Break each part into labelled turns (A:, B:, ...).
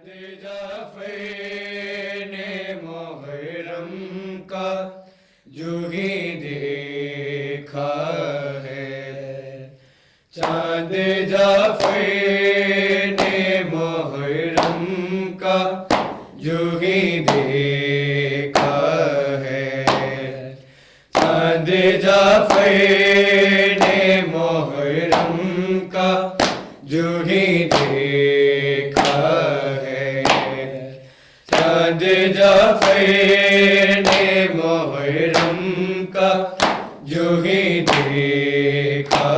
A: चाँद जाफर ने मुहर्रम का जो ही देखा है। चाँद जाफर ने मुहर्रम का जो ही देखा है। चाँद जाफर ने मुहर्रम का जो ही देखा है। चाँद जाफर ने मुहर्रम का जो ही देखा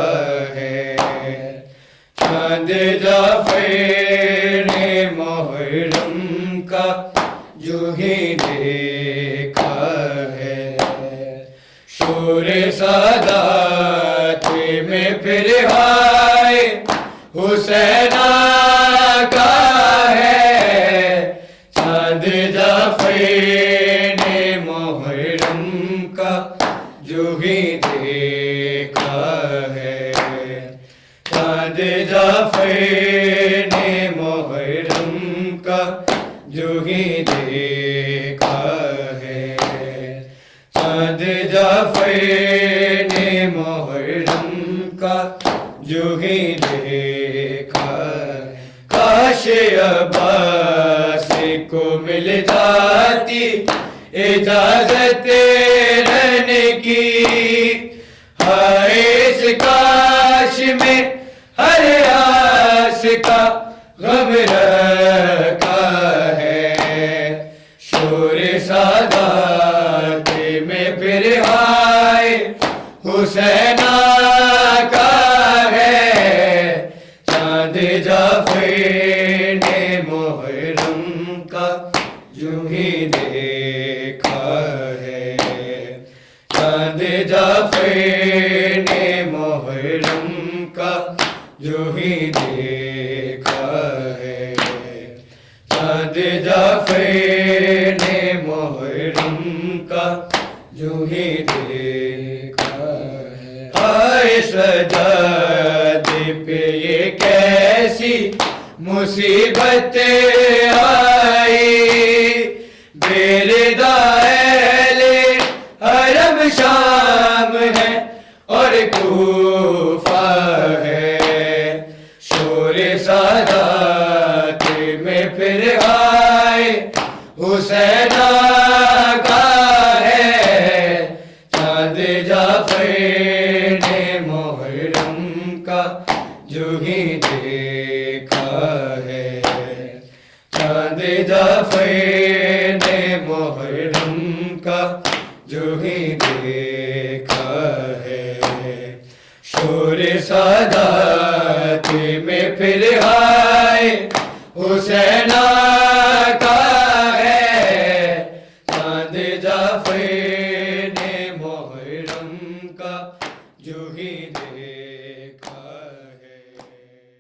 A: है। चाँद जाफर ने मुहर्रम का जो ही देखा है। शोर सादात में फिर हाय हुसैना का है। चाँद जाफर ने मुहर्रम का जो ही देखा है। चाँद जाफर ने मुहर्रम का जो ही देखा है। चाँद जाफर ने मुहर्रम का जो ही देखा। काश अब्बास को मिल जाती इजाजत रहने की। हाय इस काश में हर आस का गम रखा है। शोर सादात में फिर हाय हुसैना का है। चाँद जाफर ने मुहर्रम का जो ही देखा है। चाँद जाफर ने मुहर्रम का जो ही देखा है। चाँद जाफर ने मुहर्रम का जो ही देखा है। हाय सजाद पे ये कैसी मुसीबत आई। बेरदाएले हरम शाम है और कूफा है। शोर सादात में फिर आए हुसैना का है। चाँद जाफर ने मुहर्रम का जो ही देखा है। चाँद जाफर ने मुहर्रम का जो ही देखा है। शोर सादात में फिर आए हुसैना का है। चाँद जाफर